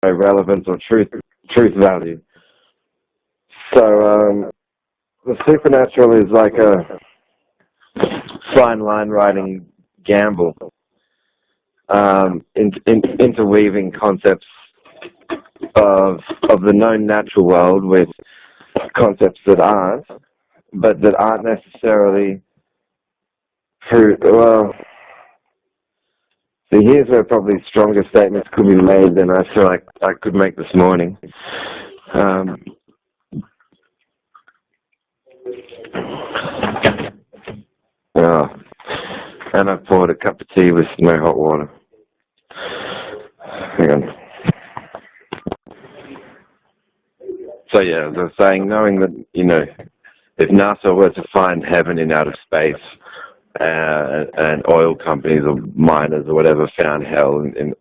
relevance or truth value. So the supernatural is like a fine line writing gamble, interweaving concepts of the known natural world with concepts that aren't, but that aren't necessarily true. Well, see, here's where probably stronger statements could be made than I feel like I could make this morning. And I've poured a cup of tea with no hot water. Hang on. So yeah, as I was saying, knowing that, if NASA were to find heaven in outer space, and oil companies or miners or whatever found hell in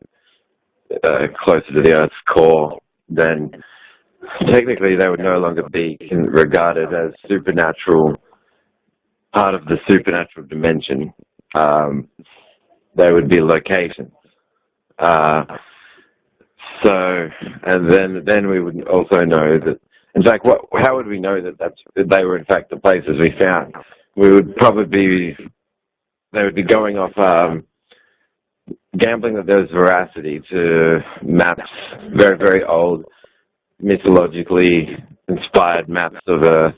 closer to the Earth's core, then technically they would no longer be regarded as supernatural, part of the supernatural dimension. They would be locations. So, and then we would also know that, in fact, how would we know that they were in fact the places we found? We would probably they would be going off gambling that there's veracity to maps, very, very old, mythologically inspired maps of Earth,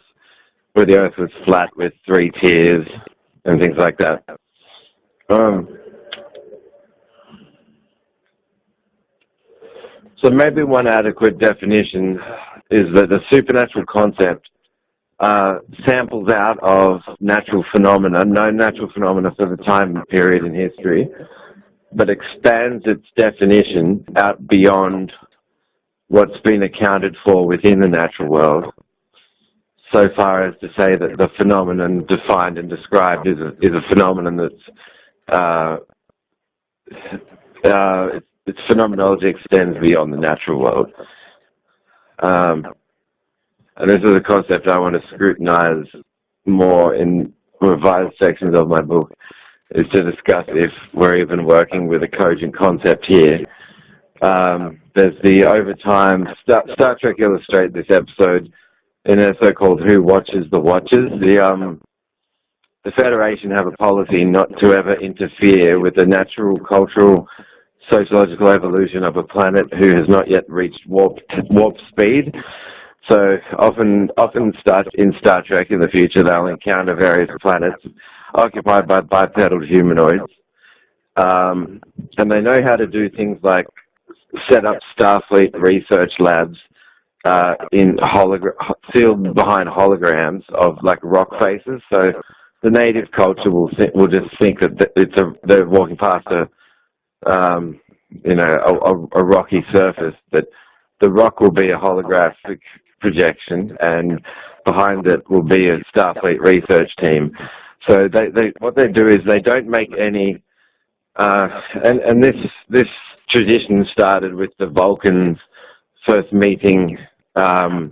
where the Earth was flat with 3 tiers and things like that. So maybe one adequate definition is that the supernatural concept samples out of natural phenomena, known natural phenomena for the time period in history, but expands its definition out beyond what's been accounted for within the natural world, so far as to say that the phenomenon defined and described is a phenomenon that's its phenomenology extends beyond the natural world. And this is a concept I want to scrutinize more in revised sections of my book, is to discuss if we're even working with a cogent concept here. There's the overtime, Star Trek illustrates this episode in an episode called Who Watches the Watchers. The Federation have a policy not to ever interfere with the natural, cultural, sociological evolution of a planet who has not yet reached warp speed. So often in Star Trek in the future, they'll encounter various planets occupied by bipedal humanoids. And they know how to do things like set up Starfleet research labs sealed behind holograms of like rock faces. So the native culture will just think that they're walking past a rocky surface, but the rock will be a holographic projection, and behind it will be a Starfleet research team. So what they do is they don't make any, and this tradition started with the Vulcans first meeting the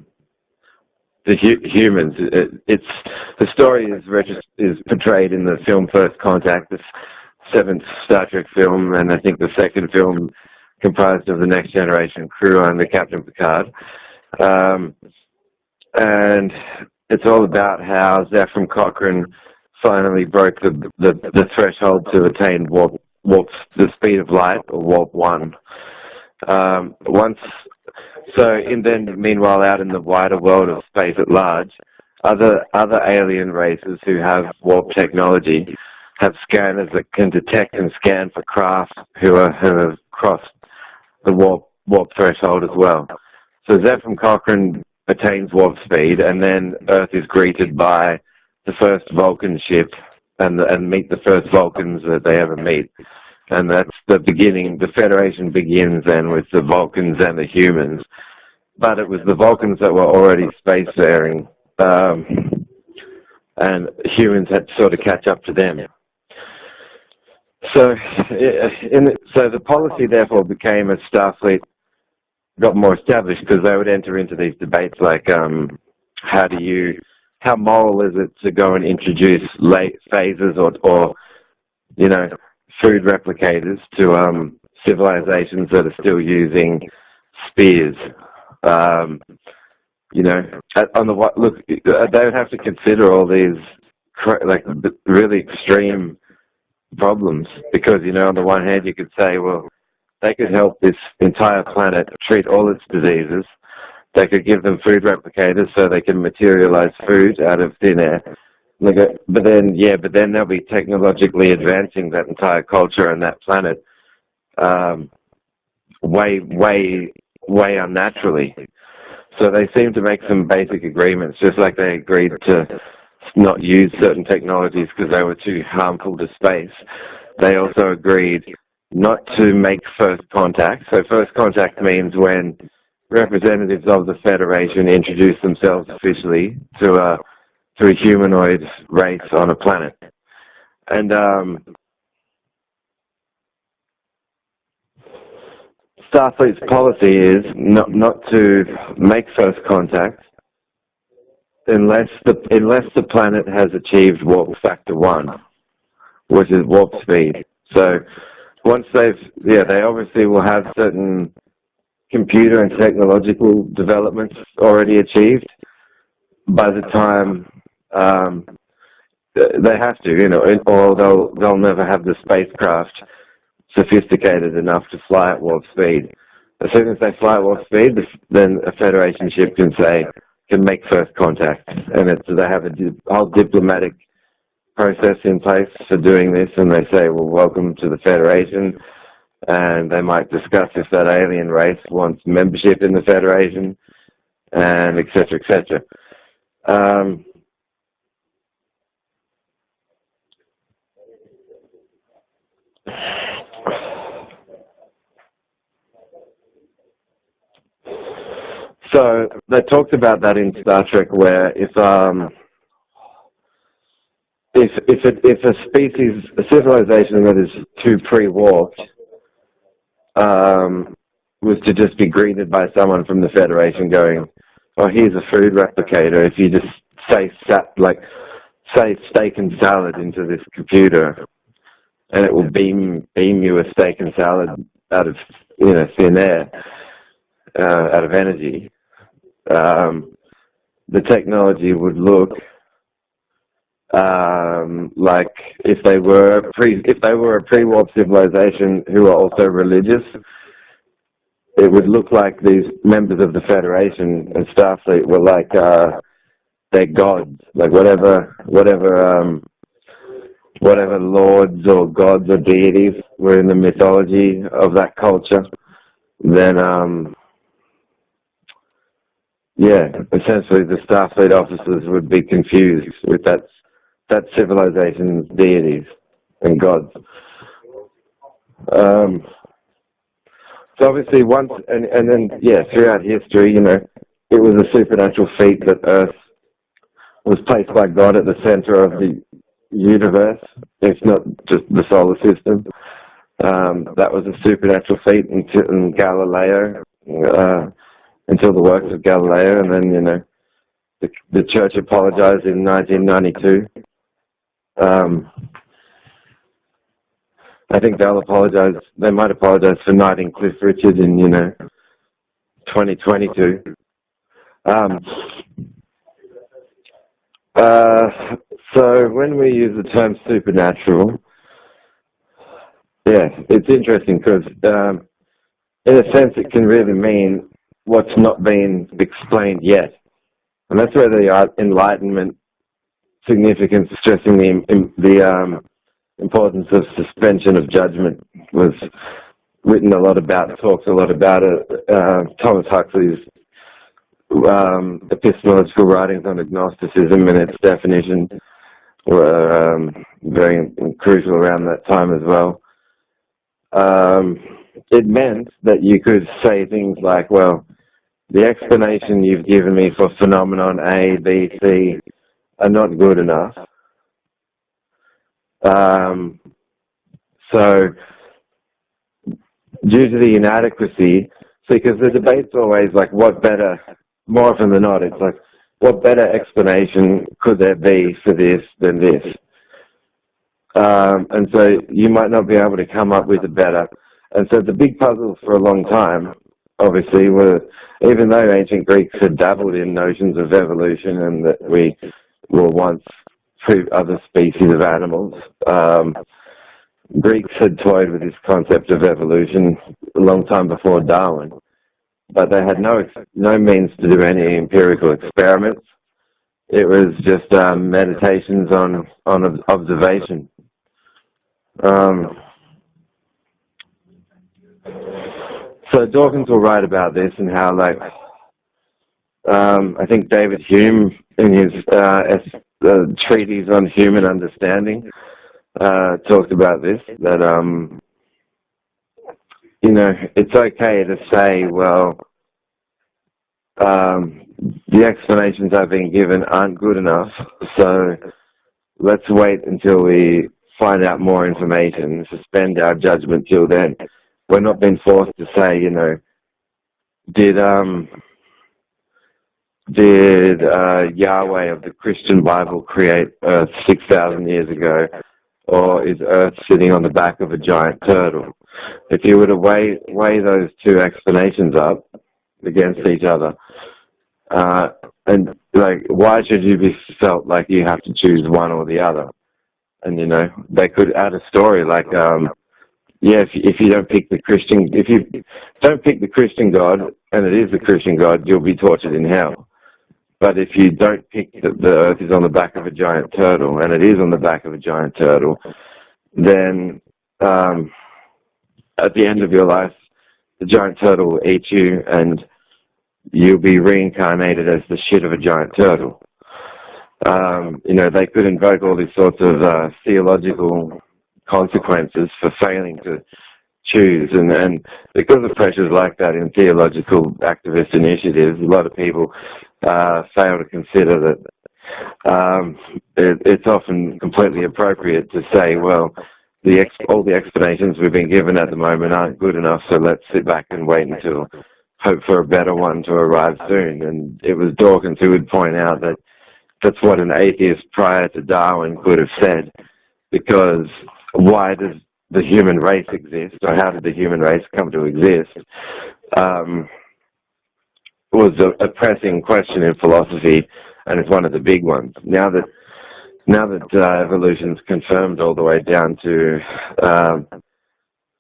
humans. The story is portrayed in the film First Contact, the 7th Star Trek film, and I think the 2nd film comprised of the Next Generation crew under Captain Picard. And it's all about how Zephram Cochrane finally broke the threshold to attain the speed of light, or warp 1. Meanwhile, out in the wider world of space at large, other alien races who have warp technology have scanners that can detect and scan for craft who have crossed the warp threshold as well. So Zephram Cochrane attains warp speed, and then Earth is greeted by the first Vulcan ship and meet the first Vulcans that they ever meet. And that's the beginning. The Federation begins then with the Vulcans and the humans. But it was the Vulcans that were already spacefaring, and humans had to sort of catch up to them. So the policy therefore became, as Starfleet got more established, because they would enter into these debates like, how moral is it to go and introduce late phases or food replicators to civilizations that are still using spheres. You know, on the look, they would have to consider all these like really extreme problems, because, you know, on the one hand you could say, well, they could help this entire planet treat all its diseases. They could give them food replicators so they can materialize food out of thin air. But then they'll be technologically advancing that entire culture and that planet way unnaturally. So they seem to make some basic agreements, just like they agreed to not use certain technologies because they were too harmful to space. They also agreed not to make first contact. So first contact means when representatives of the Federation introduce themselves officially to a humanoid race on a planet. And Starfleet's policy is not to make first contact unless the planet has achieved warp factor 1, which is warp speed. So once they obviously will have certain computer and technological developments already achieved by the time they have to, you know, or they'll never have the spacecraft sophisticated enough to fly at warp speed. As soon as they fly at warp speed, then a Federation ship can make first contact, and they have a whole diplomatic process in place for doing this, and they say, well, welcome to the Federation, and they might discuss if that alien race wants membership in the Federation, and et cetera, et cetera. So they talked about that in Star Trek, where if a species, a civilization that is too pre-warped, was to just be greeted by someone from the Federation going, "Oh, here's a food replicator. If you just say steak and salad into this computer, and it will beam you a steak and salad out of, you know, thin air, out of energy." The technology would look like if they were a pre-warp civilization who are also religious, it would look like these members of the Federation and Starfleet were like their gods, like whatever lords or gods or deities were in the mythology of that culture. Then essentially the Starfleet officers would be confused with that civilization's deities and gods. So obviously once, and then throughout history, you know, it was a supernatural feat that Earth was placed by God at the center of the universe, if not just the solar system. That was a supernatural feat until Galileo, until the works of Galileo, and then, you know, the Church apologized in 1992. I think they might apologize for knighting Cliff Richard in, you know, 2022. So when we use the term supernatural, it's interesting because, in a sense, it can really mean what's not been explained yet. And that's where the Enlightenment significance, stressing the importance of suspension of judgment, was written a lot about, talks a lot about it. Thomas Huxley's epistemological writings on agnosticism and its definition were very crucial around that time as well. It meant that you could say things like, well, the explanation you've given me for phenomenon A, B, C are not good enough. So due to the inadequacy, because the debate's always like, what better, more often than not, it's like, what better explanation could there be for this than this? And so you might not be able to come up with a better. And so the big puzzle for a long time obviously, were, even though ancient Greeks had dabbled in notions of evolution and that we were once other species of animals, Greeks had toyed with this concept of evolution a long time before Darwin, but they had no means to do any empirical experiments. It was just meditations on observation. So Dawkins will write about this and how, like, I think David Hume in his treatise on human understanding talked about this, that it's okay to say, well, the explanations I've been given aren't good enough, so let's wait until we find out more information, suspend our judgment till then. We're not being forced to say, did Yahweh of the Christian Bible create Earth 6,000 years ago, or is Earth sitting on the back of a giant turtle? If you were to weigh those two explanations up against each other, and like, why should you be felt like you have to choose one or the other? And they could add a story like, if you don't pick the Christian, if you don't pick the Christian God, and it is the Christian God, you'll be tortured in hell. But if you don't pick that the Earth is on the back of a giant turtle, and it is on the back of a giant turtle, then at the end of your life, the giant turtle will eat you, and you'll be reincarnated as the shit of a giant turtle. They could invoke all these sorts of theological consequences for failing to choose, and because of pressures like that in theological activist initiatives, a lot of people fail to consider that it's often completely appropriate to say, well, all the explanations we've been given at the moment aren't good enough, so let's sit back and wait until hope for a better one to arrive soon. And it was Dawkins who would point out that that's what an atheist prior to Darwin could have said, because why does the human race exist, or how did the human race come to exist, was a pressing question in philosophy, and it's one of the big ones. Now that evolution's confirmed all the way down to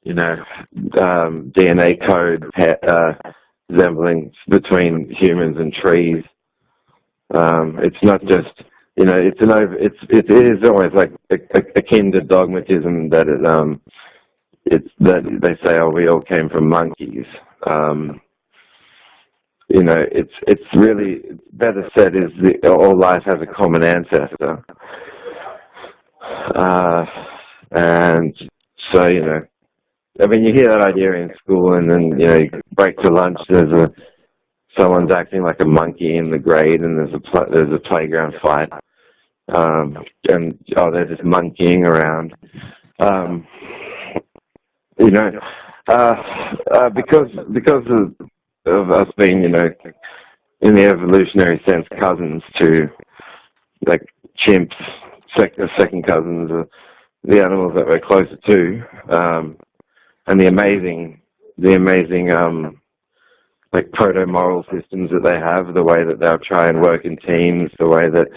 DNA code resembling between humans and trees. It's not just it is always like akin to dogmatism that that they say, oh, we all came from monkeys. It's really better said is all life has a common ancestor, and so you hear that idea in school, and then you break to lunch. Someone's acting like a monkey in the grade, and there's a playground fight, and they're just monkeying around, because of us being in the evolutionary sense cousins to like chimps, second cousins of the animals that we're closer to, and the amazing like proto-moral systems that they have, the way that they'll try and work in teams, the way that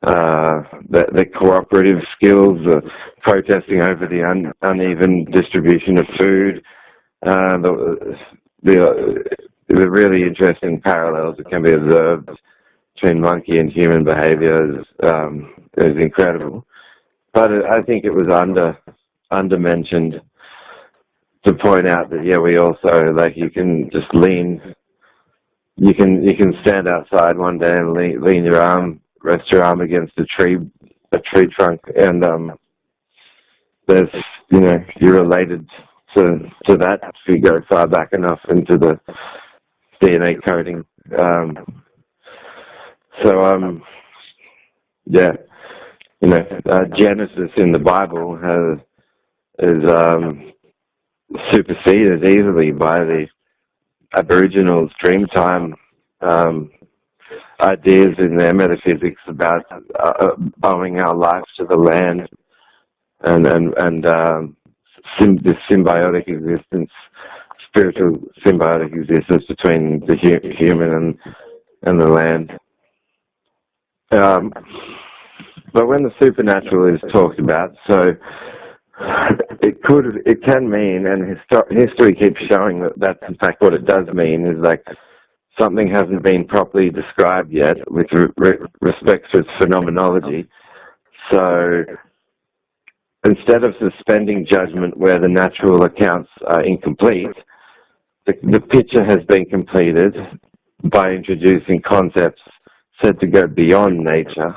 the cooperative skills, protesting over the uneven distribution of food, the really interesting parallels that can be observed between monkey and human behavior is incredible. But I think it was under-mentioned to point out that, we also, like, you can just you can stand outside one day and lean your arm, rest your arm against a tree trunk, and there's, you're related to that if you go far back enough into the DNA coding. Genesis in the Bible is superseded easily by the Aboriginals' Dreamtime ideas in their metaphysics about owing our life to the land and this symbiotic existence spiritual symbiotic existence between the human and the land. But when the supernatural is talked about, so it can mean, and history keeps showing that that's in fact what it does mean, is like something hasn't been properly described yet with respect to its phenomenology. So instead of suspending judgment where the natural accounts are incomplete, the picture has been completed by introducing concepts said to go beyond nature,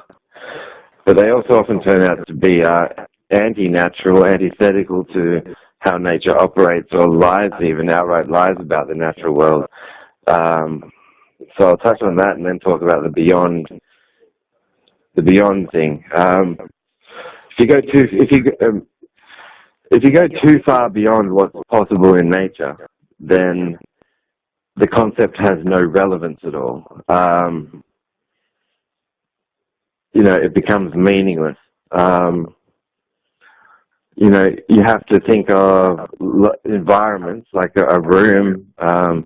but they also often turn out to be anti-natural, antithetical to how nature operates, or lies, even outright lies about the natural world. So I'll touch on that and then talk about the beyond thing. If you go too far beyond what's possible in nature, then the concept has no relevance at all. It becomes meaningless. You have to think of environments like a room, a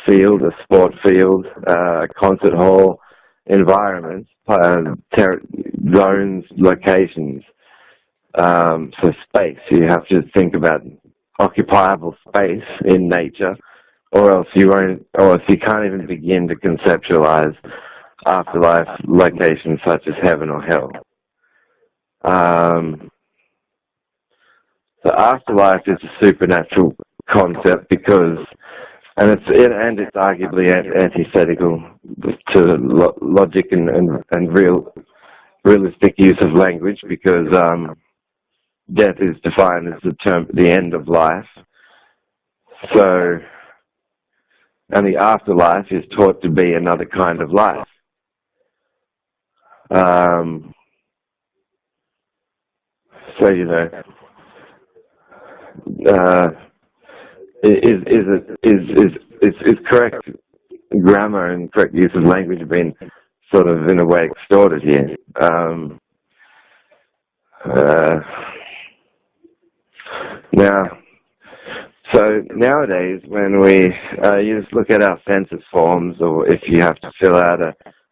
field, a sport field, a concert hall, environments, zones, locations. So space, you have to think about occupiable space in nature, or else you can't even begin to conceptualize afterlife locations such as heaven or hell. The afterlife is a supernatural concept because, and it's arguably antithetical to logic and realistic use of language, because death is defined as the end of life. So, and the afterlife is taught to be another kind of life. So is correct grammar and correct use of language have been sort of in a way extorted here. So nowadays, when you just look at our census forms, or if you have to fill out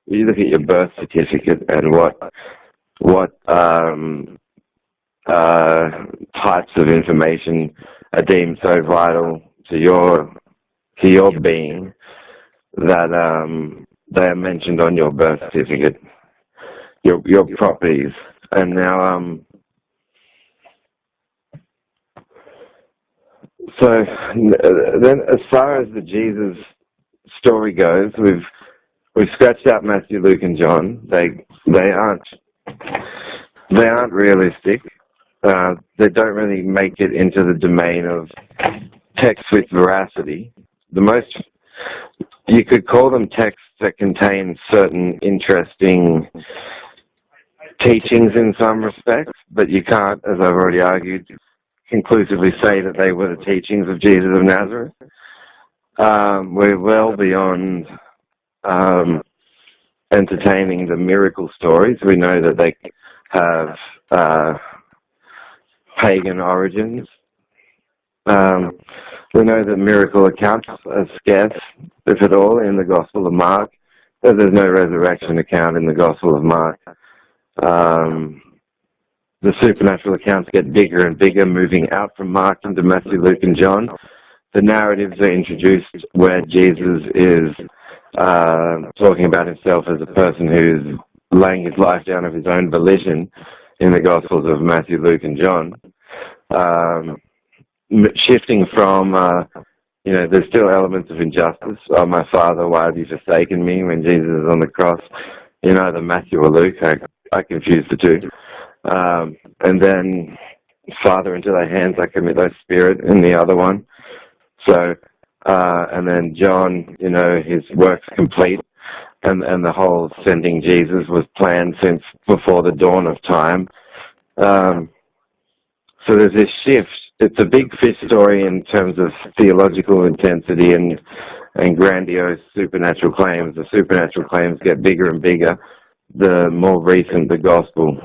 you look at your birth certificate and what types of information are deemed so vital to your being that they are mentioned on your birth certificate, your properties. And now so then, as far as the Jesus story goes, we've scratched out Matthew, Luke, and John. They aren't realistic. They don't really make it into the domain of text with veracity. You could call them texts that contain certain interesting teachings in some respects, but you can't, as I've already argued, conclusively say that they were the teachings of Jesus of Nazareth. We're well beyond entertaining the miracle stories. We know that they have pagan origins. We know that miracle accounts are scarce, if at all, in the Gospel of Mark. There's no resurrection account in the Gospel of Mark. The supernatural accounts get bigger and bigger, moving out from Mark into Matthew, Luke, and John. The narratives are introduced where Jesus is talking about himself as a person who's laying his life down of his own volition in the Gospels of Matthew, Luke, and John. Shifting from, there's still elements of injustice. Oh, my Father, why have you forsaken me? When Jesus is on the cross, in either Matthew or Luke, I confuse the two. And then, Father, into thy hands I commit thy spirit in the other one. So, and then John, his work's complete, and the whole sending Jesus was planned since before the dawn of time. So there's this shift. It's a big fish story in terms of theological intensity and grandiose supernatural claims. The supernatural claims get bigger and bigger the more recent the gospel.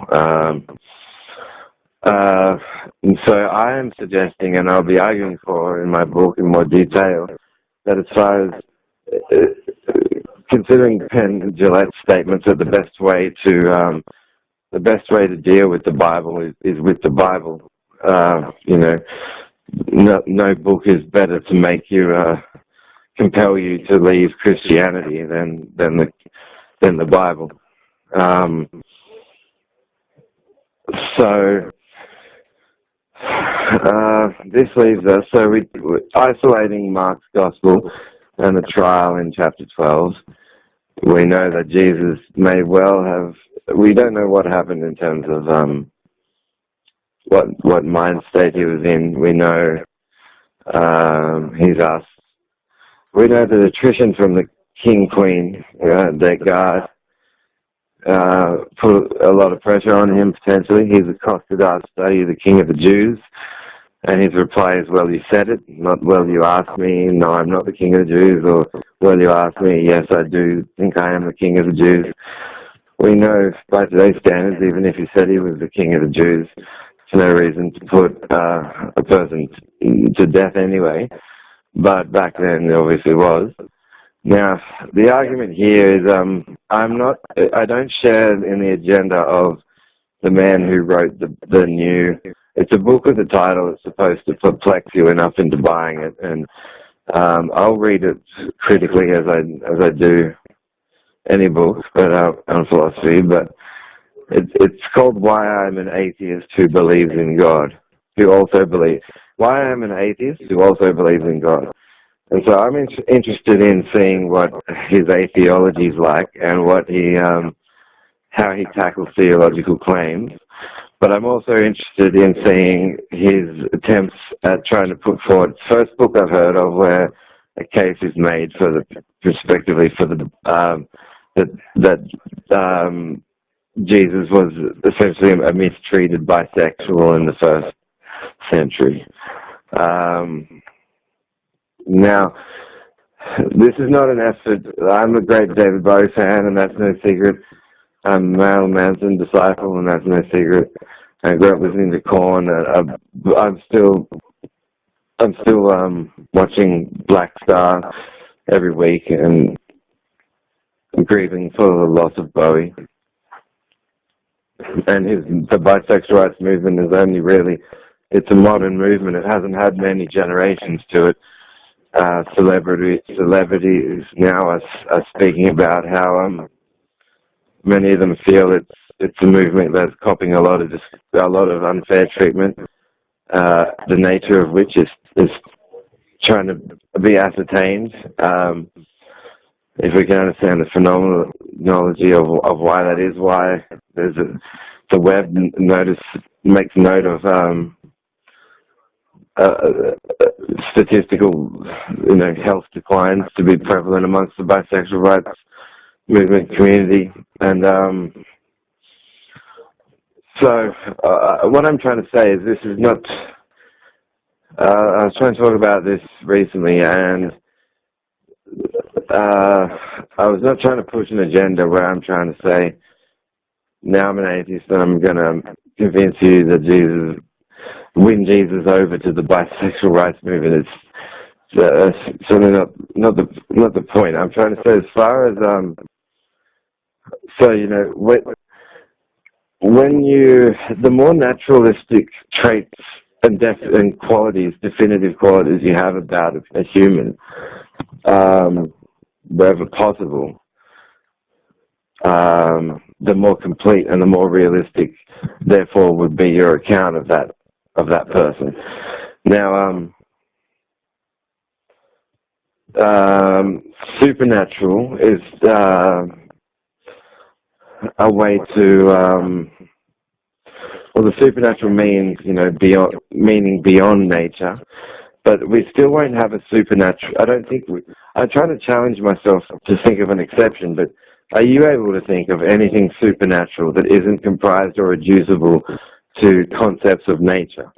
And so I am suggesting, and I'll be arguing for in my book in more detail, that as far as considering Penn and Gillette's statements that the best way to deal with the Bible is with the Bible. No book is better to make you compel you to leave Christianity than the Bible. So this leaves us. So we're isolating Mark's Gospel and the trial in chapter 12. We know that Jesus may well have. We don't know what happened in terms of what mind state he was in. We know he's asked. We know the attrition from the king-queen, their guard, put a lot of pressure on him potentially. He's accosted, asked, "Are you the king of the Jews?" And his reply is, "Well, you said it. Not, well, you asked me. No, I'm not the king of the Jews." Or, "Well, you asked me. Yes, I do think I am the king of the Jews." We know by today's standards, even if he said he was the king of the Jews, there's no reason to put a person to death anyway. But back then, there obviously was. Now, the argument here is I don't share in the agenda of the man who wrote the new. It's a book with a title that's supposed to perplex you enough into buying it, and I'll read it critically as I do any book, but on philosophy. But it's called "Why I'm an Atheist Who Believes in God." Why I'm an atheist who also believes in God. And so I'm interested in seeing what his atheology is like and what how he tackles theological claims. But I'm also interested in seeing his attempts at trying to put forward. First book I've heard of where a case is made prospectively for that Jesus was essentially a mistreated bisexual in the first century. Now, this is not an effort. I'm a great David Bowie fan, and that's no secret. I'm a Marilyn Manson disciple, and that's no secret. I grew up listening to Korn. I'm still watching Black Star every week and grieving for the loss of Bowie. And the bisexual rights movement is only really, it's a modern movement. It hasn't had many generations to it. Celebrities now are speaking about how many of them feel it's a movement that's copying a lot of unfair treatment, the nature of which is trying to be ascertained. If we can understand the phenomenology of why that is, why the web makes note of statistical, health declines to be prevalent amongst the bisexual rights movement community, and so what I'm trying to say is this is not. I was trying to talk about this recently, and I was not trying to push an agenda where I'm trying to say, now I'm an atheist and I'm going to convince you that win Jesus over to the bisexual rights movement. It's certainly not the point. I'm trying to say, as far as the more naturalistic traits and qualities, definitive qualities you have about a human, wherever possible, the more complete and the more realistic, therefore, would be your account of that person. Now, supernatural is a way to the supernatural means beyond nature, but we still won't have a supernatural. I'm trying to challenge myself to think of an exception, but are you able to think of anything supernatural that isn't comprised or reducible to concepts of nature?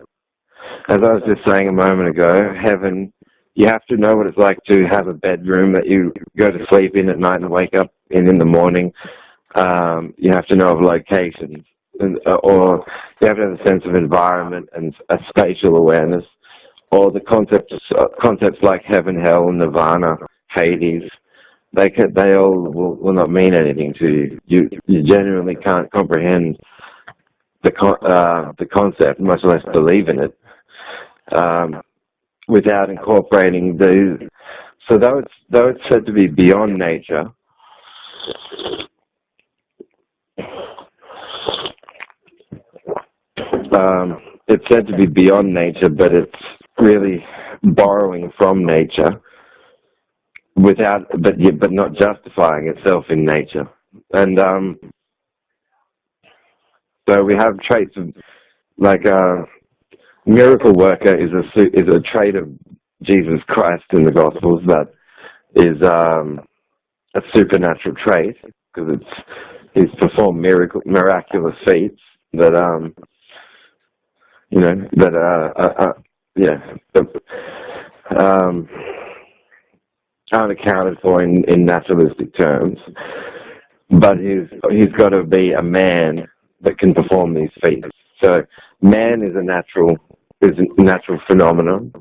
As I was just saying a moment ago, heaven, you have to know what it's like to have a bedroom that you go to sleep in at night and wake up in the morning. You have to know of locations. or you have to have a sense of environment and a spatial awareness, or the concepts like heaven, hell, nirvana, Hades. They all will not mean anything to you. You genuinely can't comprehend the concept, much less believe in it, without incorporating these. So though it's said to be beyond nature, it's said to be beyond nature, but it's really borrowing from nature, but not justifying itself in nature. And so we have traits of, like, miracle worker is a trait of Jesus Christ in the Gospels that is a supernatural trait, because he's performed miraculous feats that aren't accounted for in naturalistic terms. But he's got to be a man that can perform these feats. So man is a natural phenomenon.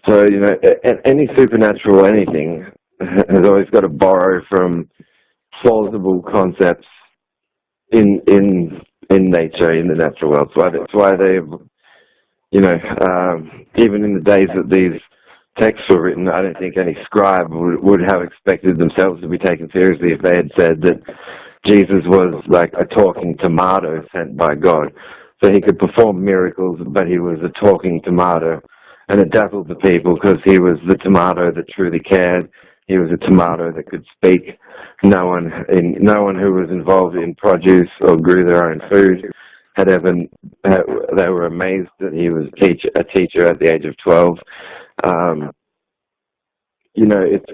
So, any supernatural anything has always got to borrow from plausible concepts in nature, in the natural world. So that's why they've, even in the days that these texts were written, I don't think any scribe would have expected themselves to be taken seriously if they had said that Jesus was like a talking tomato sent by God. So he could perform miracles, but he was a talking tomato. And it dazzled the people because he was the tomato that truly cared. He was a tomato that could speak. No one who was involved in produce or grew their own food they were amazed that he was a teacher at the age of 12.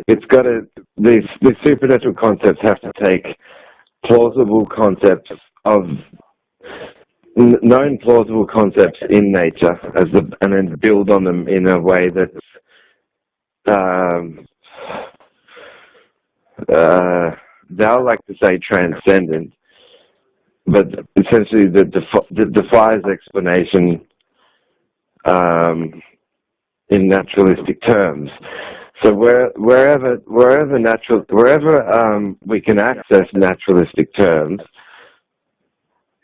It's got to, these supernatural concepts have to take plausible concepts of known plausible concepts in nature and then build on them in a way that's they'll like to say transcendent, but essentially that defies explanation in naturalistic terms. So wherever we can access naturalistic terms,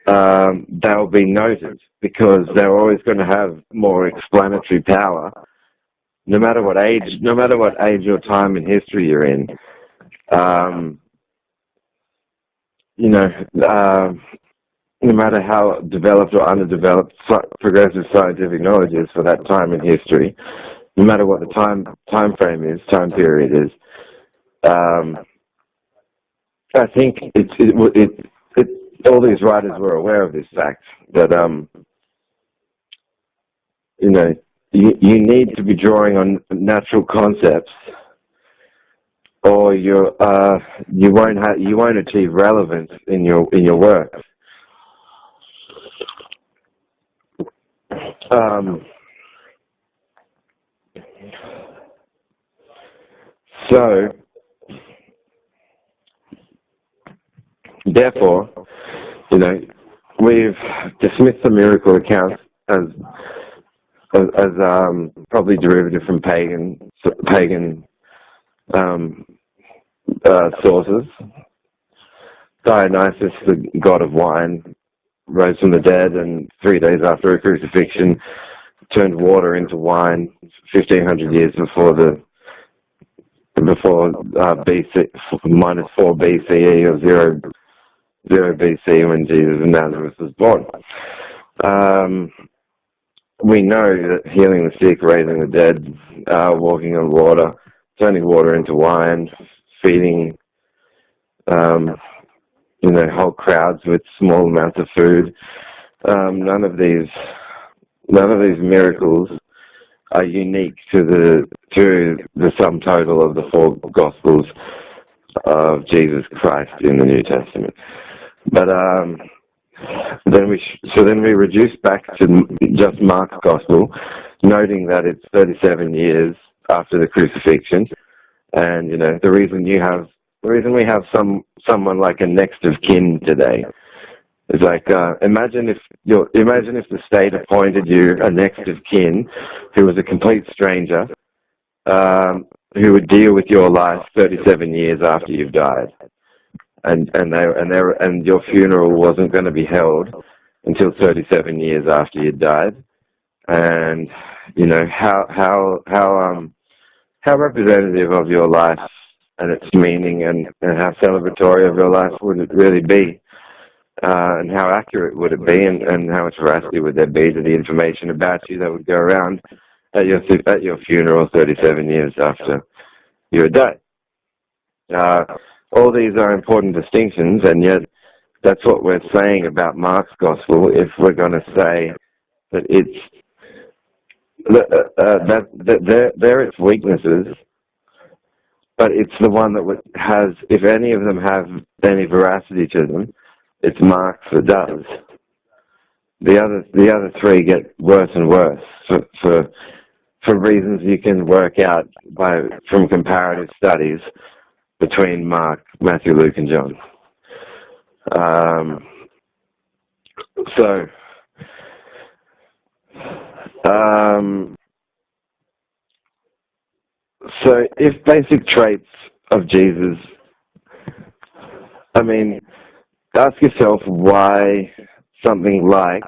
they'll be noted because they're always going to have more explanatory power, no matter what age or time in history you're in. No matter how developed or underdeveloped progressive scientific knowledge is for that time in history, no matter what the time period is, I think all these writers were aware of this fact that you need to be drawing on natural concepts, or you won't achieve relevance in your work. So, therefore, we've dismissed the miracle accounts as probably derivative from pagan sources. Dionysus, the god of wine, rose from the dead, and 3 days after a crucifixion, turned water into wine. 1,500 years before BC, -4 BCE or 0 BC, when Jesus of Nazareth was born. We know that healing the sick, raising the dead, walking on water, turning water into wine, feeding whole crowds with small amounts of food. None of these miracles are unique to the sum total of the 4 Gospels of Jesus Christ in the New Testament. But then we reduce back to just Mark's Gospel, noting that it's 37 years after the crucifixion, and the reason you have we have someone like a next of kin today. It's like imagine if the state appointed you a next of kin who was a complete stranger, who would deal with your life 37 years after you've died, and your funeral wasn't going to be held until 37 years after you died, and you know how representative of your life and its meaning and how celebratory of your life would it really be? And how accurate would it be, and how much veracity would there be to the information about you that would go around at your funeral 37 years after you had died? All these are important distinctions, and yet that's what we're saying about Mark's gospel. If we're going to say that it's that they're its weaknesses, but it's the one that has, if any of them have any veracity to them, it's Mark's that does. The other three get worse and worse for reasons you can work out from comparative studies between Mark, Matthew, Luke, and John. So if basic traits of Jesus, I mean, ask yourself why something like,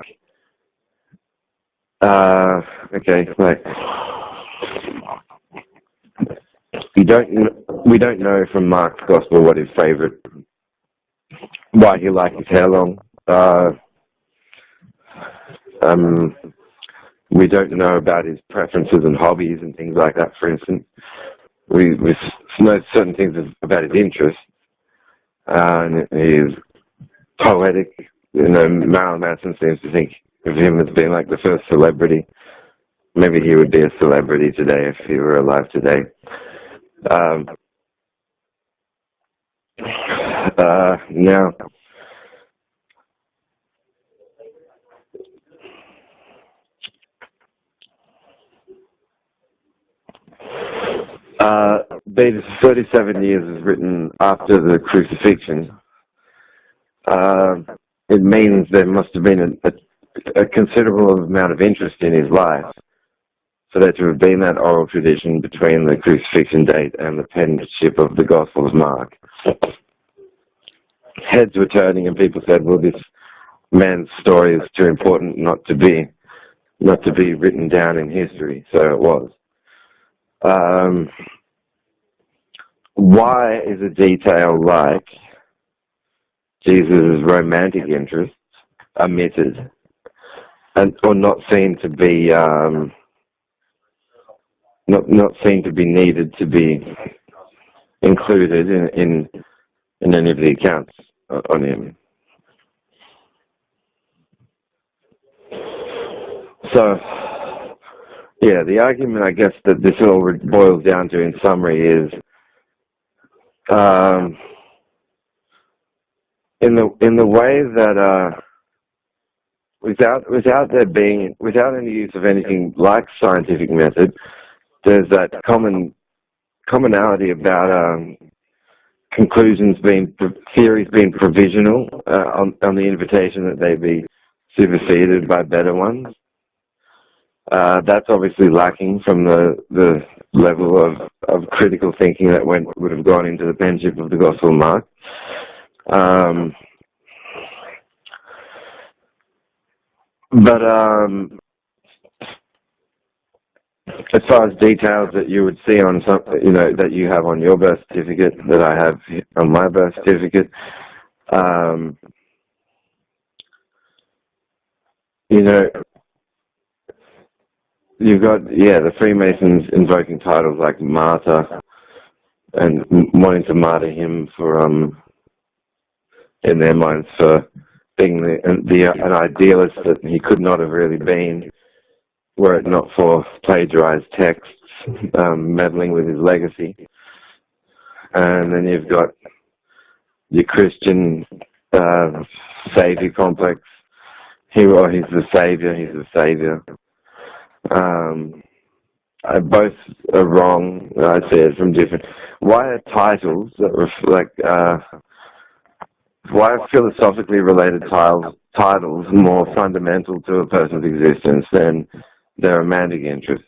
we don't know from Mark's gospel what his favorite, why he liked his hair long. We don't know about his preferences and hobbies and things like that, for instance. We know certain things about his interests. And he's poetic. You know, Marilyn Manson seems to think of him as being like the first celebrity. Maybe he would be a celebrity today if he were alive today. Now, these 37 years is written after the crucifixion. It means there must have been a considerable amount of interest in his life for there to have been that oral tradition between the crucifixion date and the penmanship of the Gospel of Mark. Heads were turning and people said, well, this man's story is too important not to be written down in history, so it was. Why is a detail like Jesus' romantic interests omitted or not seen to be not seen to be needed to be included in any of the accounts on him? So, yeah, the argument I guess that this all boils down to in summary is in the way that without any use of anything like scientific method, there's that commonality about theories being provisional on the invitation that they be superseded by better ones. That's obviously lacking from the level of critical thinking that would have gone into the penmanship of the Gospel of Mark. But as far as details that you would see on that you have on your birth certificate, that I have on my birth certificate, you've got, the Freemasons invoking titles like martyr and wanting to martyr him for, in their minds, for being an idealist that he could not have really been were it not for plagiarized texts, meddling with his legacy. And then you've got your Christian savior complex. He's the savior. both are wrong. I see it from different. Why are titles that reflect? Why are philosophically related titles more fundamental to a person's existence than their romantic interests?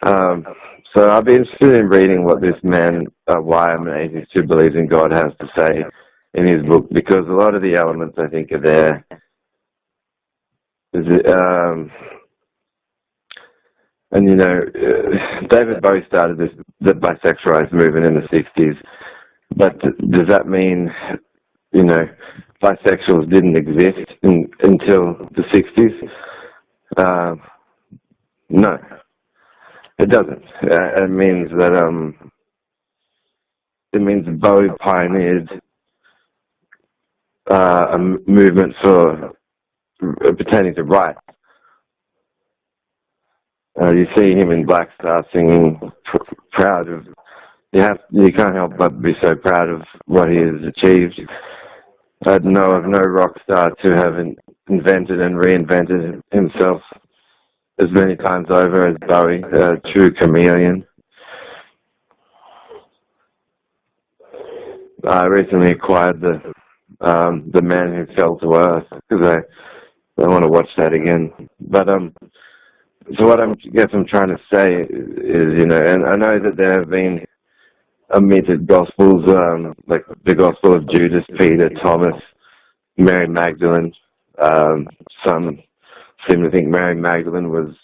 So I'd be interested in reading what this man, why I'm an atheist who believes in God, has to say in his book, because a lot of the elements I think are there. And you know, David Bowie started the bisexualized movement in the 60s, but does that mean, you know, bisexuals didn't exist until the 60s? No, it doesn't. It means that Bowie pioneered a movement for pertaining to rights. You see him in Black Star singing, proud of. You can't help but be so proud of what he has achieved. I know of no rock star to have invented and reinvented himself as many times over as Bowie, a true chameleon. I recently acquired the Man Who Fell to Earth because I want to watch that again. But so what I'm trying to say is, you know, and I know that there have been omitted gospels, like the Gospel of Judas, Peter, Thomas, Mary Magdalene. Some seem to think Mary Magdalene was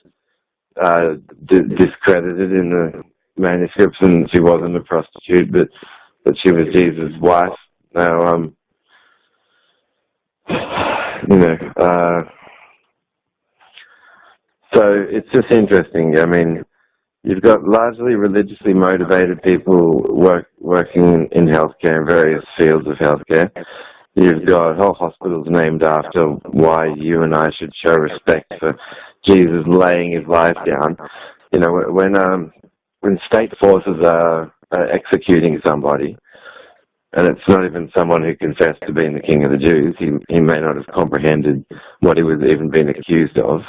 discredited in the manuscripts, and she wasn't a prostitute, but she was Jesus' wife. Now, you know, so it's just interesting. I mean, you've got largely religiously motivated people working in healthcare, in various fields of healthcare. You've got whole hospitals named after why you and I should show respect for Jesus laying his life down. You know, when state forces are executing somebody, and it's not even someone who confessed to being the king of the Jews, he may not have comprehended what he was even being accused of.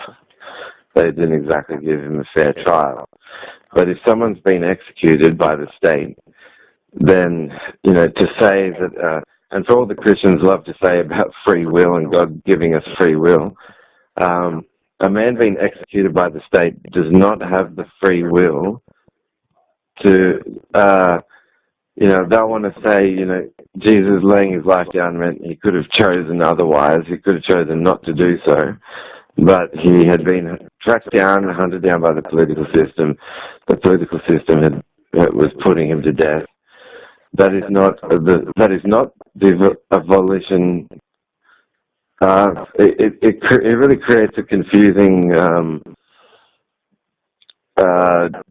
They didn't exactly give him a fair trial. But if someone's been executed by the state, then, you know, to say that, and for all the Christians love to say about free will and God giving us free will, a man being executed by the state does not have the free will to, you know, they'll want to say, you know, Jesus laying his life down meant he could have chosen otherwise. He could have chosen not to do so. But he had been tracked down and hunted down by the political system. The political system was putting him to death. That is not the volition. It really creates a confusing,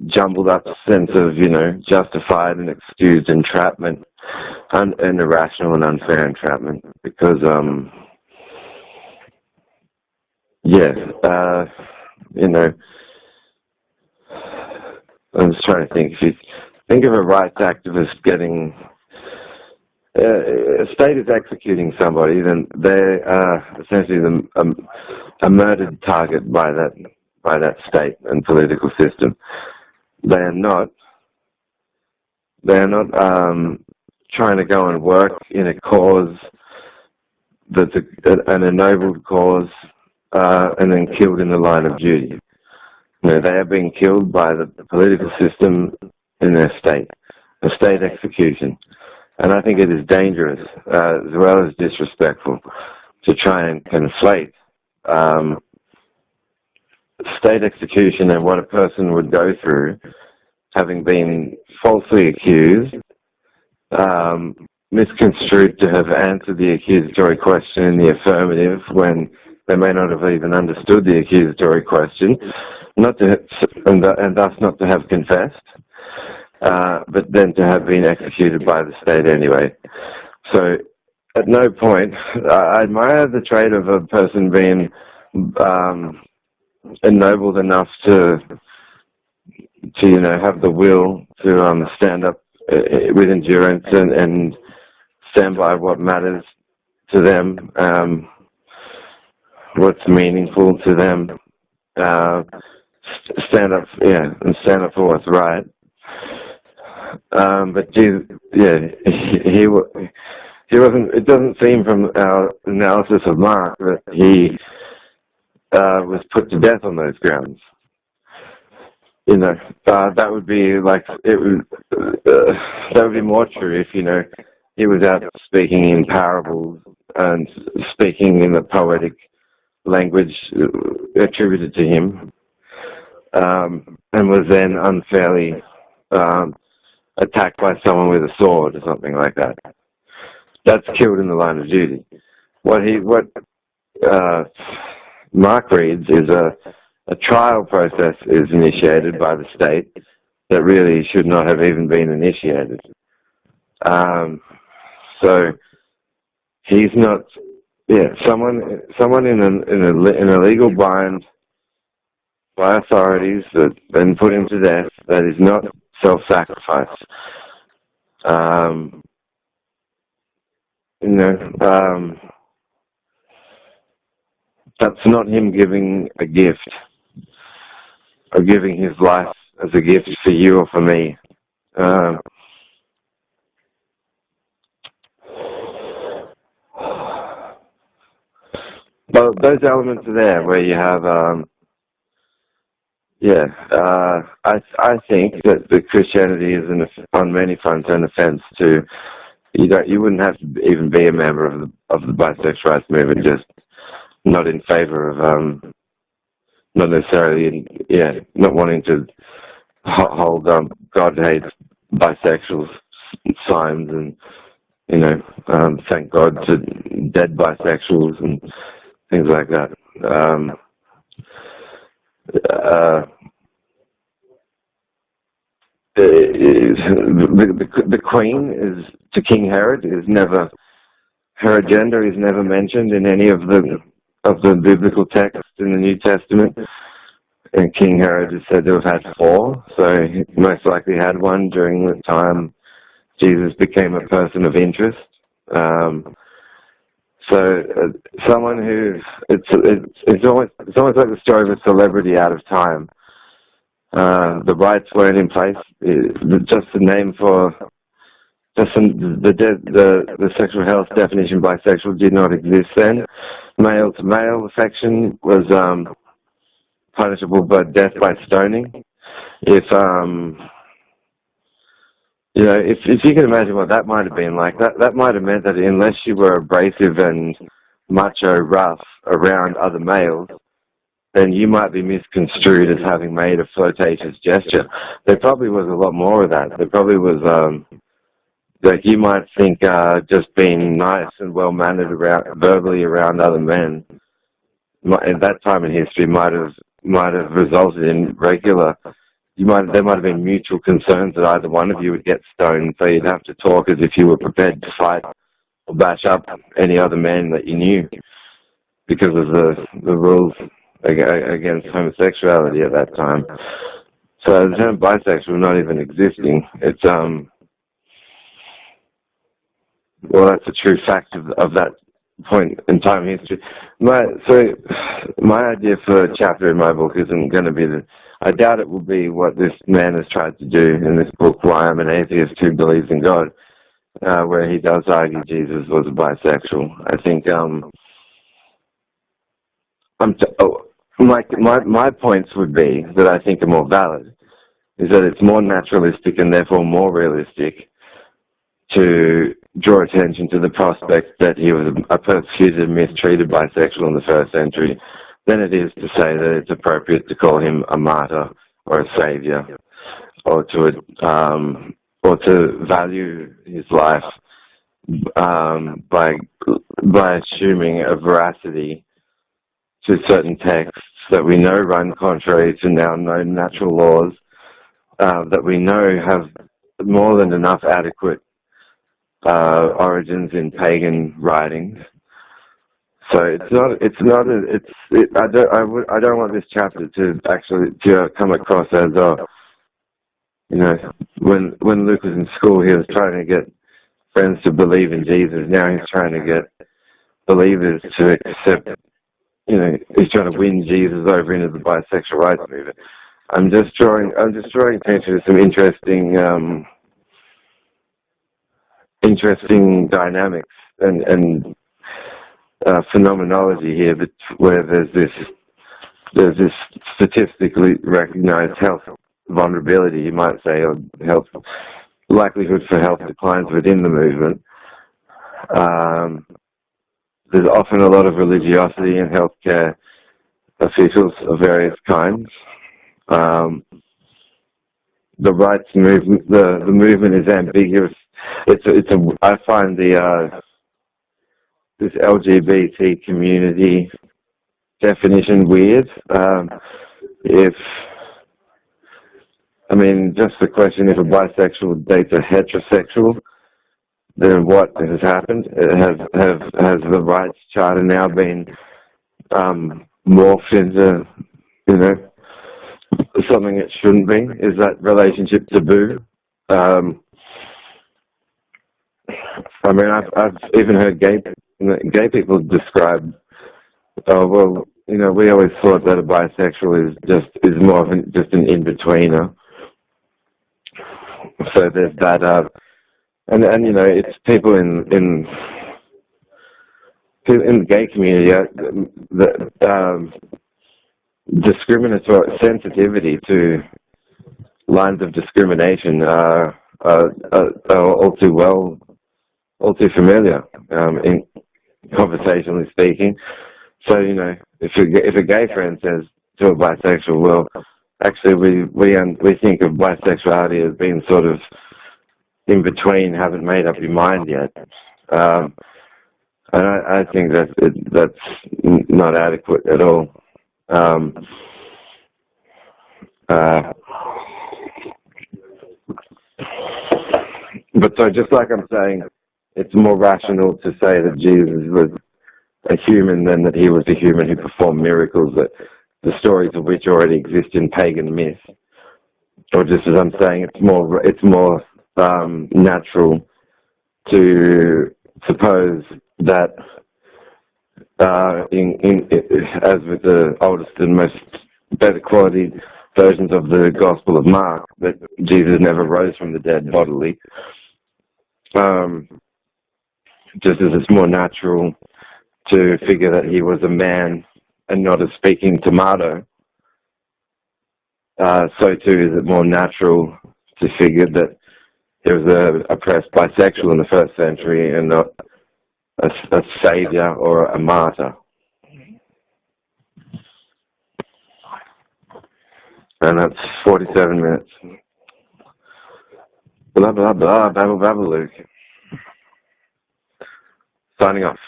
jumbled up sense of, you know, justified and excused entrapment, and irrational and unfair entrapment. Because you know, I'm just trying to think. If you think of a rights activist getting, a state is executing somebody, then they're essentially a murdered target by that state and political system. They are not trying to go and work in a cause that's an ennobled cause, and then killed in the line of duty. You know, they are being killed by the political system in their state, a state execution. And I think it is dangerous, as well as disrespectful, to try and conflate state execution and what a person would go through, having been falsely accused, misconstrued to have answered the accusatory question in the affirmative when they may not have even understood the accusatory question, and thus not to have confessed, but then to have been executed by the state anyway. So at no point, I admire the trait of a person being ennobled enough to you know, have the will to stand up with endurance and stand by what matters to them, what's meaningful to them. stand up, and stand up for what's right. But Jesus, he wasn't. It doesn't seem from our analysis of Mark that he was put to death on those grounds. That would be like it would. That would be more true if he was out speaking in parables and speaking in the poetic language attributed to him, and was then unfairly attacked by someone with a sword or something like that. That's killed in the line of duty. What Mark reads is a trial process is initiated by the state that really should not have even been initiated. So he's not. Someone in a legal bind by authorities that then put him to death. That is not self-sacrifice. That's not him giving a gift or giving his life as a gift for you or for me. But those elements are there where you have, I think that the Christianity is on many fronts an offense to. You wouldn't have to even be a member of the bisexual rights movement, just not in favor of, not necessarily, not wanting to hold God hates bisexuals signs and, thank God to dead bisexuals and things like that. The queen is to King Herod her gender is never mentioned in any of the biblical texts in the New Testament. And King Herod is said to have had 4, so he most likely had one during the time Jesus became a person of interest. Someone who it's almost like the story of a celebrity out of time. The rights weren't in place. Just the name for the sexual health definition bisexual did not exist then. Male to male affection was punishable by death by stoning. If you can imagine what that might have been like, that might have meant that unless you were abrasive and macho rough around other males, then you might be misconstrued as having made a flirtatious gesture. There probably was a lot more of that. There probably was, you might think just being nice and well-mannered verbally around other men at that time in history might have resulted in regular. There might have been mutual concerns that either one of you would get stoned, so you'd have to talk as if you were prepared to fight or bash up any other man that you knew because of the rules against homosexuality at that time. So the term bisexual not even existing. It's that's a true fact of that point in time in history. My idea for a chapter in my book isn't going to be I doubt it will be what this man has tried to do in this book, Why I'm an Atheist Who Believes in God, where he does argue Jesus was a bisexual. I think my points would be that I think are more valid, is that it's more naturalistic and therefore more realistic to draw attention to the prospect that he was a persecuted and mistreated bisexual in the first century than it is to say that it's appropriate to call him a martyr or a savior, or to value his life by assuming a veracity to certain texts that we know run contrary to now known natural laws, that we know have more than enough adequate origins in pagan writings. So I don't want this chapter to actually come across as when Luke was in school, he was trying to get friends to believe in Jesus. Now he's trying to get believers to accept. He's trying to win Jesus over into the bisexual rights movement. I'm just drawing attention to some interesting dynamics and phenomenology here, where there's this statistically recognized health vulnerability, you might say, or health likelihood for health declines within the movement. There's often a lot of religiosity in healthcare officials of various kinds. The rights movement, the movement is ambiguous. I find this LGBT community definition weird. Just the question, if a bisexual dates a heterosexual, then what has happened? Has the rights charter now been morphed into, something it shouldn't be? Is that relationship taboo? I've even heard gay people describe, we always thought that a bisexual is more of just an in-betweener. So there's that, and it's people in the gay community that discriminatory sensitivity to lines of discrimination are all too familiar, in conversationally speaking. So if a gay friend says to a bisexual, well, actually we think of bisexuality as being sort of in between, haven't made up your mind yet, and I think that's not adequate at all. But so just like I'm saying, it's more rational to say that Jesus was a human than that he was a human who performed miracles, that the stories of which already exist in pagan myth. Or just as I'm saying, it's more natural to suppose that as with the oldest and most better quality versions of the Gospel of Mark, that Jesus never rose from the dead bodily. Just as it's more natural to figure that he was a man and not a speaking tomato, so too is it more natural to figure that he was a oppressed bisexual in the first century and not a savior or a martyr. And that's 47 minutes. Blah, blah, blah, babble, babble, Luke. Signing off.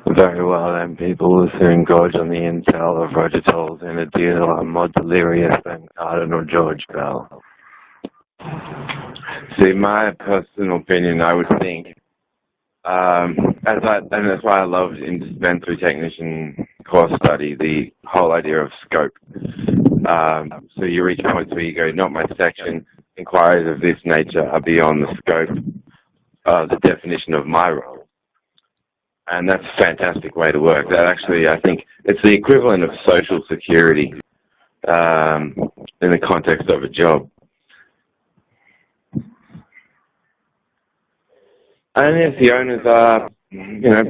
Very well then, people listening, Gorge on the intel of Roger Tolls in a deal on Mod Delirious and Cardinal George Bell. See, my personal opinion, I would think, and that's why I loved in dispensary technician course study, the whole idea of scope. So you reach points where you go, not my section, inquiries of this nature are beyond the scope of the definition of my role. And that's a fantastic way to work. That actually, I think, it's the equivalent of social security in the context of a job. And if the owners are,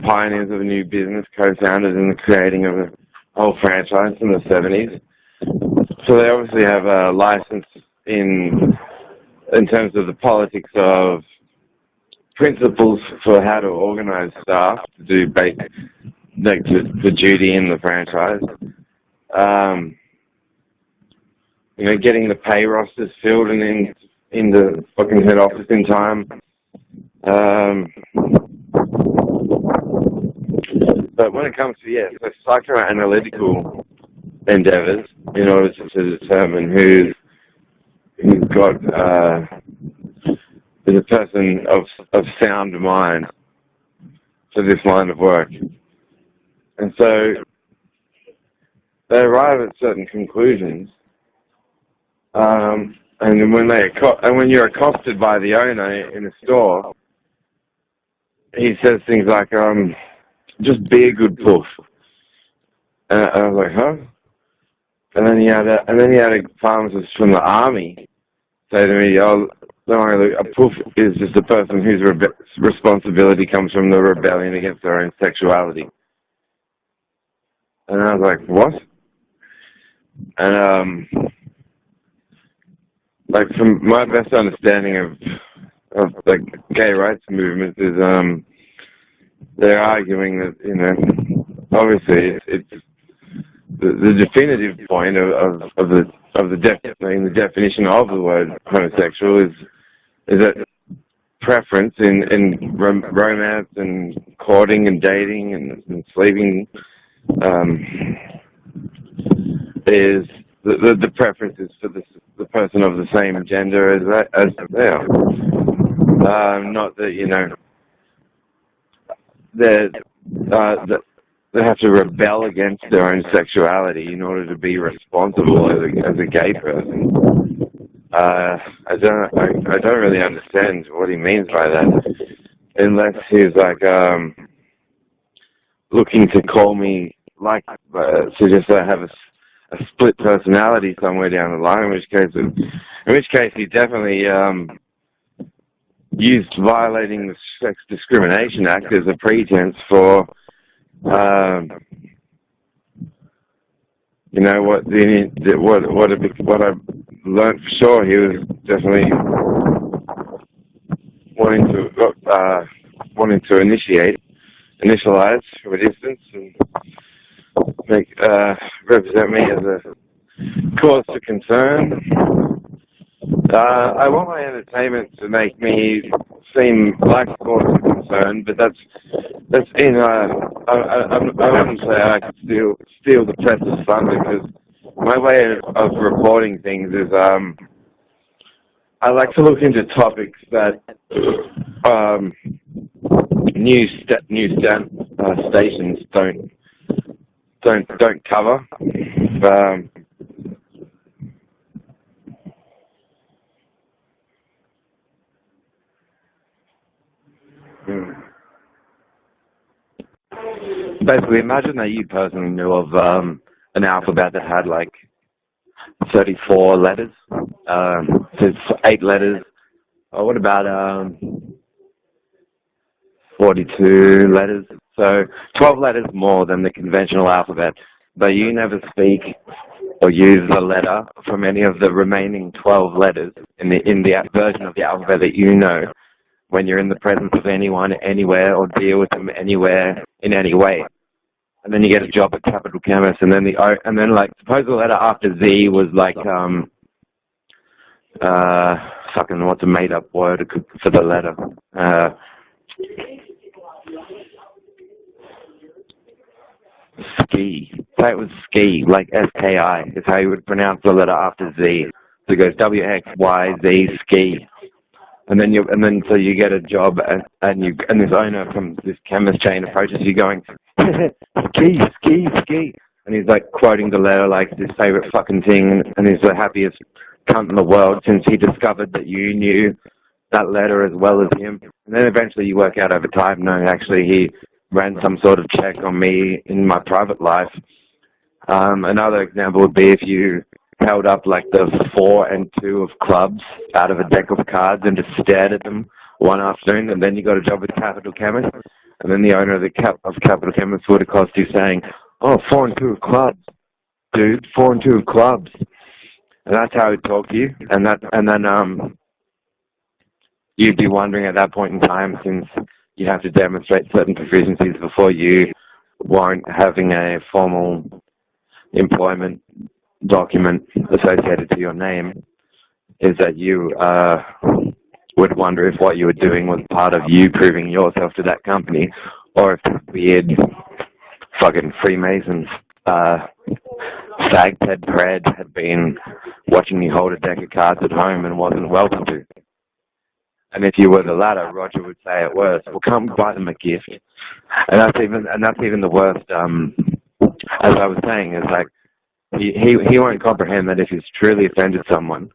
pioneers of a new business, co-founders in the creating of a whole franchise in the 70s, so they obviously have a license in terms of the politics of principles for how to organize staff to do the duty in the franchise. Getting the pay rosters filled and in the fucking head office in time. But when it comes to so psychoanalytical endeavors, in order to determine who's got is a person of sound mind for this line of work. And so they arrive at certain conclusions. And when you're accosted by the owner in a store, he says things like, just be a good puss. I was like, huh? And then he had a pharmacist from the army say to me, "Oh, don't worry, Luke, a poof is just a person whose responsibility comes from the rebellion against their own sexuality." And I was like, "What?" And like from my best understanding of like gay rights movements is they're arguing that, you know, obviously it's the definitive point the definition of the word homosexual is that preference in romance and courting and dating and sleeping is the preference is for the person of the same gender as they are. Not that, you know, they have to rebel against their own sexuality in order to be responsible as a gay person. I don't really understand what he means by that, unless he's like looking to call me like suggest that I have a split personality somewhere down the line. In which case he definitely used violating the Sex Discrimination Act as a pretense for you know what I learned for sure. He was definitely wanting to initialize from a distance and represent me as a cause for concern. I want my entertainment to make me seem like a cause for concern, but that's in I wouldn't say I could steal the press's thunder, because my way of reporting things is I like to look into topics that news stations don't cover. Basically, imagine that you personally knew of an alphabet that had like 34 letters. So it's 8 letters. Or what about 42 letters? So 12 letters more than the conventional alphabet. But you never speak or use the letter from any of the remaining 12 letters in the version of the alphabet that you know when you're in the presence of anyone, anywhere, or deal with them anywhere, in any way. And then you get a job at Capital Chemist, and then like suppose the letter after Z was like fucking what's a made up word for the letter? Ski. Say it was ski, like SKI is how you would pronounce the letter after Z. So it goes WXYZ ski. And then so you get a job and this owner from this chemist chain approaches you going, ski, ski, ski. And he's like quoting the letter like his favorite fucking thing, and he's the happiest cunt in the world since he discovered that you knew that letter as well as him. And then eventually you work out over time, no, actually he ran some sort of check on me in my private life. Another example would be if you held up like the 4 and 2 of clubs out of a deck of cards and just stared at them one afternoon, and then you got a job with Capital Chemist, and then the owner of Capital Chemist would accost you saying, "Oh, 4 and 2 of clubs, dude, 4 and 2 of clubs," and that's how he'd talk to you, and then you'd be wondering at that point in time, since you have to demonstrate certain proficiencies before you warrant having a formal employment document associated to your name, is that you would wonder if what you were doing was part of you proving yourself to that company, or if weird fucking Freemasons, fag Ted Pred had been watching you hold a deck of cards at home and wasn't welcome to. And if you were the latter, Roger would say at worst, "Well, come buy them a gift." And that's even the worst. As I was saying, is like he won't comprehend that if he's truly offended someone,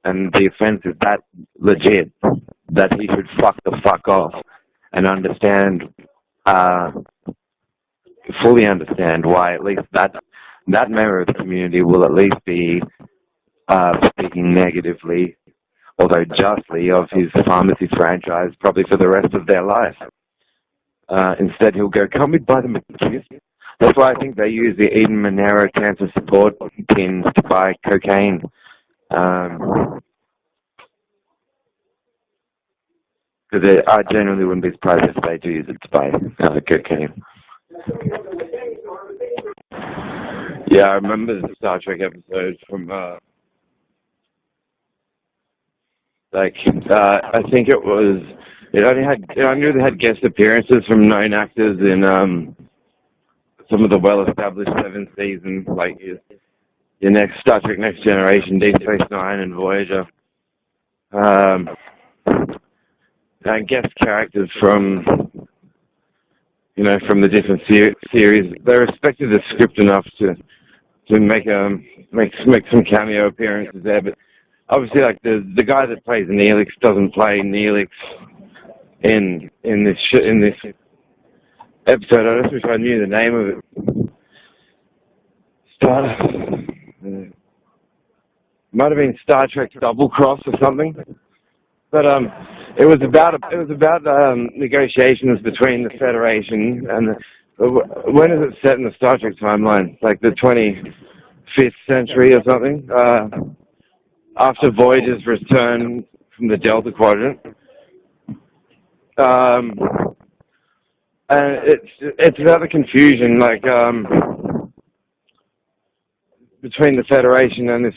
and the offense is that legit, that he should fuck the fuck off and fully understand why at least that that member of the community will at least be speaking negatively, although justly, of his pharmacy franchise, probably for the rest of their life. Instead, he'll go, "Can't we buy them a gift?" That's why I think they use the Eden Monero cancer support pins to buy cocaine. Because I generally wouldn't be surprised if they do use it to buy cocaine. Yeah, I remember the Star Trek episode from, I think it was, I knew they had guest appearances from known actors in some of the well-established 7th season, like your next Star Trek Next Generation, Deep Space Nine, and Voyager. And guest characters from, from the different series. They respected the script enough to make some cameo appearances there, but obviously, like the guy that plays Neelix doesn't play Neelix in this episode. I just wish I knew the name of it. Might have been Star Trek Double Cross or something, but it was about negotiations between the Federation and when is it set in the Star Trek timeline? Like the 25th century or something. After Voyager's return from the Delta Quadrant. And it's about the confusion, like between the Federation and this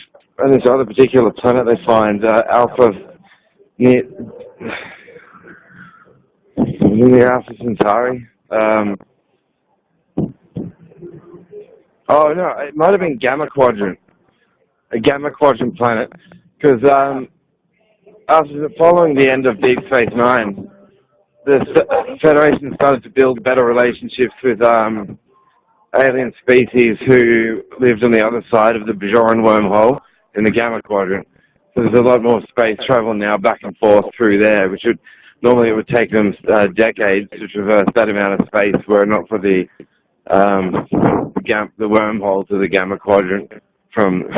other particular planet they find, Alpha near Alpha Centauri. Oh no, it might have been Gamma Quadrant, a Gamma Quadrant planet, because following the end of Deep Space Nine, the Federation started to build better relationships with alien species who lived on the other side of the Bajoran wormhole in the Gamma Quadrant. So there's a lot more space travel now back and forth through there, which normally it would take them decades to traverse that amount of space were it not for the wormhole to the Gamma Quadrant from